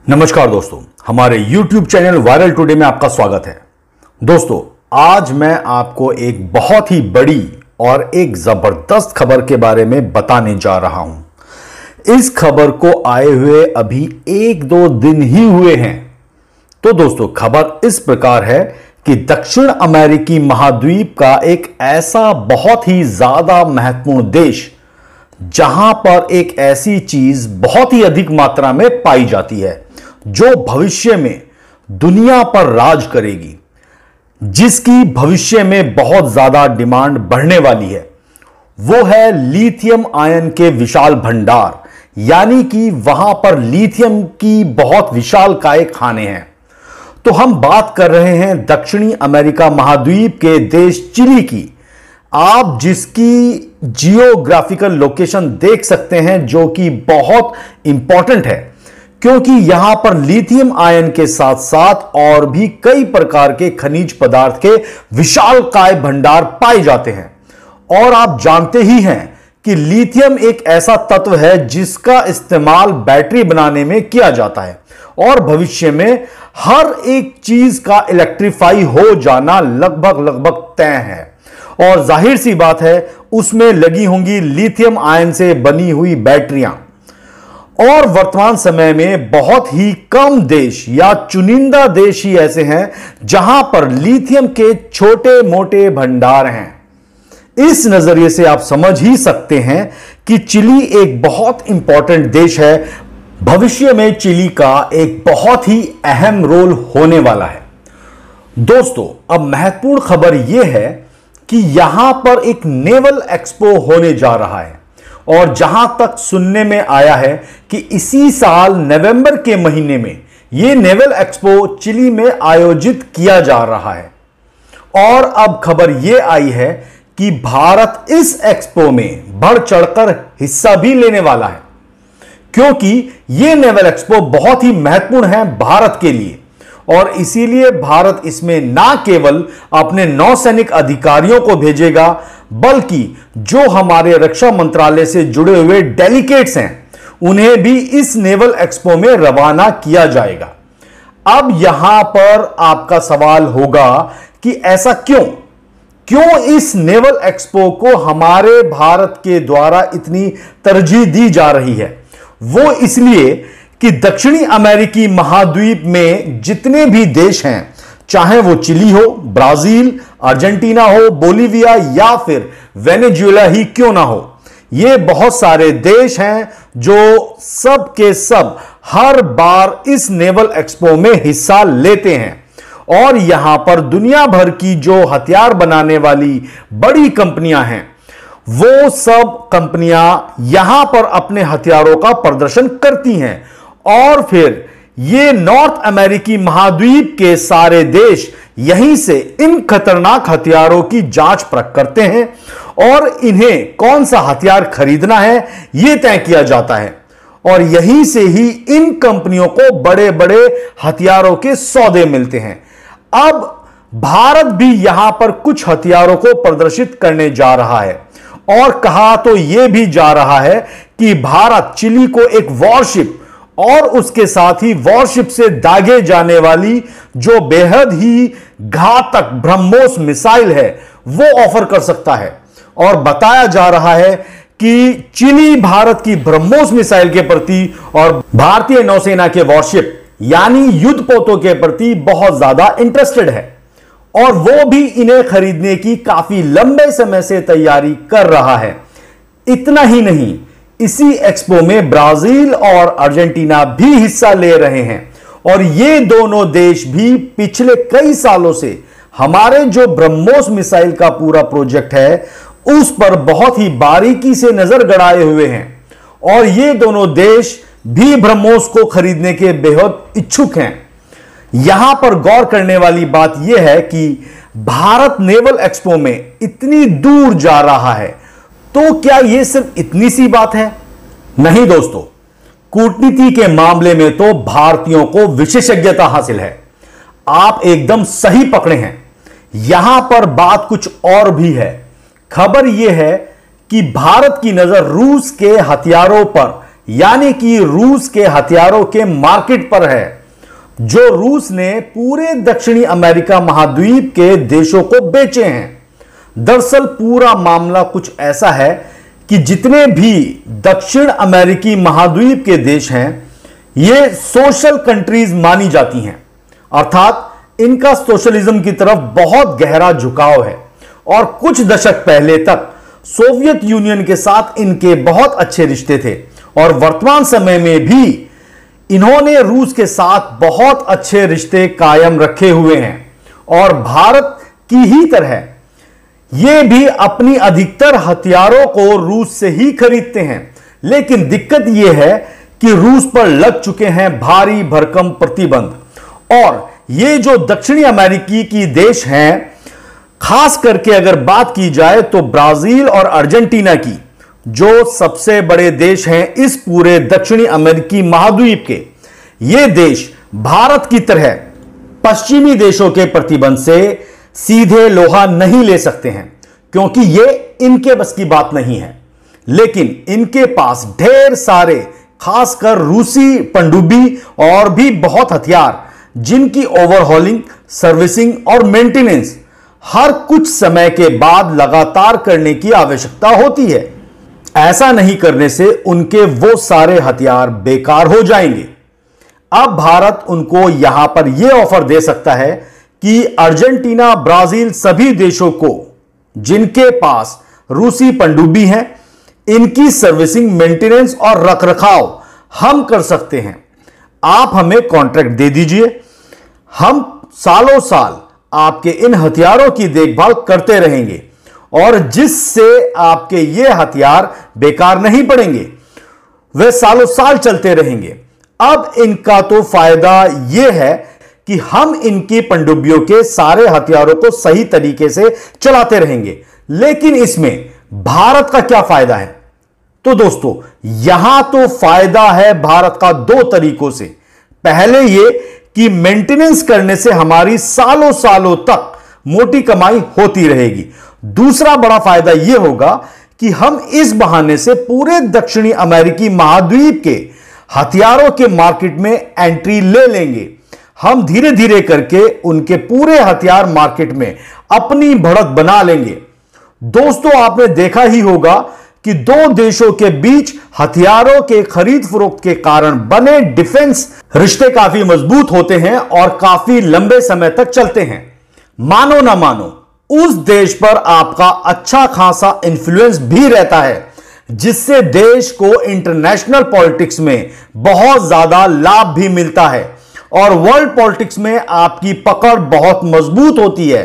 नमस्कार दोस्तों, हमारे YouTube चैनल वायरल टुडे में आपका स्वागत है। दोस्तों, आज मैं आपको एक बहुत ही बड़ी और एक जबरदस्त खबर के बारे में बताने जा रहा हूं। इस खबर को आए हुए अभी 1-2 दिन ही हुए हैं। तो दोस्तों, खबर इस प्रकार है कि दक्षिण अमेरिकी महाद्वीप का एक ऐसा बहुत ही ज्यादा महत्वपूर्ण देश, जहां पर एक ऐसी चीज बहुत ही अधिक मात्रा में पाई जाती है जो भविष्य में दुनिया पर राज करेगी, जिसकी भविष्य में बहुत ज्यादा डिमांड बढ़ने वाली है, वो है लिथियम आयन के विशाल भंडार। यानी कि वहां पर लिथियम की बहुत विशालकाय खाने हैं। तो हम बात कर रहे हैं दक्षिणी अमेरिका महाद्वीप के देश चिली की। आप जिसकी जियोग्राफिकल लोकेशन देख सकते हैं, जो कि बहुत इंपॉर्टेंट है, क्योंकि यहां पर लिथियम आयन के साथ साथ और भी कई प्रकार के खनिज पदार्थ के विशालकाय भंडार पाए जाते हैं। और आप जानते ही हैं कि लिथियम एक ऐसा तत्व है जिसका इस्तेमाल बैटरी बनाने में किया जाता है और भविष्य में हर एक चीज का इलेक्ट्रीफाई हो जाना लगभग तय है। और जाहिर सी बात है, उसमें लगी होंगी लिथियम आयन से बनी हुई बैटरियां। और वर्तमान समय में बहुत ही कम देश या चुनिंदा देश ही ऐसे हैं जहां पर लिथियम के छोटे मोटे भंडार हैं। इस नजरिए से आप समझ ही सकते हैं कि चिली एक बहुत इंपॉर्टेंट देश है। भविष्य में चिली का एक बहुत ही अहम रोल होने वाला है। दोस्तों, अब महत्वपूर्ण खबर यह है कि यहां पर एक नेवल एक्सपो होने जा रहा है। और जहां तक सुनने में आया है कि इसी साल नवंबर के महीने में यह नेवल एक्सपो चिली में आयोजित किया जा रहा है। और अब खबर यह आई है कि भारत इस एक्सपो में बढ़ चढ़कर हिस्सा भी लेने वाला है, क्योंकि यह नेवल एक्सपो बहुत ही महत्वपूर्ण है भारत के लिए। और इसीलिए भारत इसमें ना केवल अपने नौसैनिक अधिकारियों को भेजेगा, बल्कि जो हमारे रक्षा मंत्रालय से जुड़े हुए डेलीगेट्स हैं, उन्हें भी इस नेवल एक्सपो में रवाना किया जाएगा। अब यहां पर आपका सवाल होगा कि ऐसा क्यों इस नेवल एक्सपो को हमारे भारत के द्वारा इतनी तरजीह दी जा रही है। वो इसलिए कि दक्षिणी अमेरिकी महाद्वीप में जितने भी देश हैं, चाहे वो चिली हो, ब्राजील, अर्जेंटीना हो, बोलीविया या फिर वेनेजुएला ही क्यों ना हो, ये बहुत सारे देश हैं जो सब के सब हर बार इस नेवल एक्सपो में हिस्सा लेते हैं। और यहां पर दुनिया भर की जो हथियार बनाने वाली बड़ी कंपनियां हैं, वो सब कंपनियां यहां पर अपने हथियारों का प्रदर्शन करती हैं। और फिर ये नॉर्थ अमेरिकी महाद्वीप के सारे देश यहीं से इन खतरनाक हथियारों की जांच परख करते हैं और इन्हें कौन सा हथियार खरीदना है यह तय किया जाता है। और यहीं से ही इन कंपनियों को बड़े बड़े हथियारों के सौदे मिलते हैं। अब भारत भी यहां पर कुछ हथियारों को प्रदर्शित करने जा रहा है। और कहा तो यह भी जा रहा है कि भारत चिली को एक वॉरशिप और उसके साथ ही वॉरशिप से दागे जाने वाली जो बेहद ही घातक ब्रह्मोस मिसाइल है, वो ऑफर कर सकता है। और बताया जा रहा है कि चिली भारत की ब्रह्मोस मिसाइल के प्रति और भारतीय नौसेना के वॉरशिप यानी युद्धपोतों के प्रति बहुत ज्यादा इंटरेस्टेड है। और वो भी इन्हें खरीदने की काफी लंबे समय से तैयारी कर रहा है। इतना ही नहीं, इसी एक्सपो में ब्राजील और अर्जेंटीना भी हिस्सा ले रहे हैं। और ये दोनों देश भी पिछले कई सालों से हमारे जो ब्रह्मोस मिसाइल का पूरा प्रोजेक्ट है, उस पर बहुत ही बारीकी से नजर गड़ाए हुए हैं। और ये दोनों देश भी ब्रह्मोस को खरीदने के बेहद इच्छुक हैं। यहां पर गौर करने वाली बात यह है कि भारत नेवल एक्सपो में इतनी दूर जा रहा है, तो क्या यह सिर्फ इतनी सी बात है? नहीं दोस्तों, कूटनीति के मामले में तो भारतीयों को विशेषज्ञता हासिल है। आप एकदम सही पकड़े हैं। यहां पर बात कुछ और भी है। खबर यह है कि भारत की नजर रूस के हथियारों पर यानी कि रूस के हथियारों के मार्केट पर है, जो रूस ने पूरे दक्षिणी अमेरिका महाद्वीप के देशों को बेचे हैं। दरअसल पूरा मामला कुछ ऐसा है कि जितने भी दक्षिण अमेरिकी महाद्वीप के देश हैं, ये सोशल कंट्रीज मानी जाती हैं, अर्थात इनका सोशलिज्म की तरफ बहुत गहरा झुकाव है और कुछ दशक पहले तक सोवियत यूनियन के साथ इनके बहुत अच्छे रिश्ते थे और वर्तमान समय में भी इन्होंने रूस के साथ बहुत अच्छे रिश्ते कायम रखे हुए हैं और भारत की ही तरह ये भी अपनी अधिकतर हथियारों को रूस से ही खरीदते हैं। लेकिन दिक्कत यह है कि रूस पर लग चुके हैं भारी भरकम प्रतिबंध और ये जो दक्षिणी अमेरिकी की देश हैं, खास करके अगर बात की जाए तो ब्राजील और अर्जेंटीना की, जो सबसे बड़े देश हैं इस पूरे दक्षिणी अमेरिकी महाद्वीप के, ये देश भारत की तरह पश्चिमी देशों के प्रतिबंध से सीधे लोहा नहीं ले सकते हैं, क्योंकि ये इनके बस की बात नहीं है। लेकिन इनके पास ढेर सारे खासकर रूसी पनडुब्बी और भी बहुत हथियार, जिनकी ओवरहॉलिंग, सर्विसिंग और मेंटेनेंस हर कुछ समय के बाद लगातार करने की आवश्यकता होती है। ऐसा नहीं करने से उनके वो सारे हथियार बेकार हो जाएंगे। अब भारत उनको यहां पर यह ऑफर दे सकता है कि अर्जेंटीना, ब्राजील सभी देशों को जिनके पास रूसी पनडुब्बी हैं, इनकी सर्विसिंग, मेंटेनेंस और रखरखाव हम कर सकते हैं। आप हमें कॉन्ट्रैक्ट दे दीजिए, हम सालों साल आपके इन हथियारों की देखभाल करते रहेंगे और जिससे आपके ये हथियार बेकार नहीं पड़ेंगे, वे सालों साल चलते रहेंगे। अब इनका तो फायदा यह है कि हम इनकी पनडुब्बियों के सारे हथियारों को सही तरीके से चलाते रहेंगे। लेकिन इसमें भारत का क्या फायदा है? तो दोस्तों, यहां तो फायदा है भारत का दो तरीकों से। पहले यह कि मेंटेनेंस करने से हमारी सालों सालों तक मोटी कमाई होती रहेगी। दूसरा बड़ा फायदा यह होगा कि हम इस बहाने से पूरे दक्षिणी अमेरिकी महाद्वीप के हथियारों के मार्केट में एंट्री ले लेंगे। हम धीरे धीरे करके उनके पूरे हथियार मार्केट में अपनी बढ़त बना लेंगे। दोस्तों, आपने देखा ही होगा कि दो देशों के बीच हथियारों के खरीद फरोख्त के कारण बने डिफेंस रिश्ते काफी मजबूत होते हैं और काफी लंबे समय तक चलते हैं। मानो ना मानो, उस देश पर आपका अच्छा खासा इंफ्लुएंस भी रहता है, जिससे देश को इंटरनेशनल पॉलिटिक्स में बहुत ज्यादा लाभ भी मिलता है और वर्ल्ड पॉलिटिक्स में आपकी पकड़ बहुत मजबूत होती है।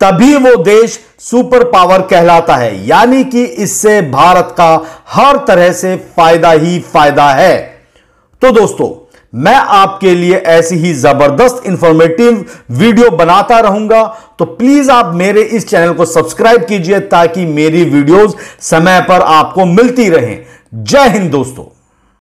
तभी वो देश सुपर पावर कहलाता है, यानी कि इससे भारत का हर तरह से फायदा ही फायदा है। तो दोस्तों, मैं आपके लिए ऐसी ही जबरदस्त इंफॉर्मेटिव वीडियो बनाता रहूंगा, तो प्लीज आप मेरे इस चैनल को सब्सक्राइब कीजिए ताकि मेरी वीडियोस समय पर आपको मिलती रहें। जय हिंद दोस्तों।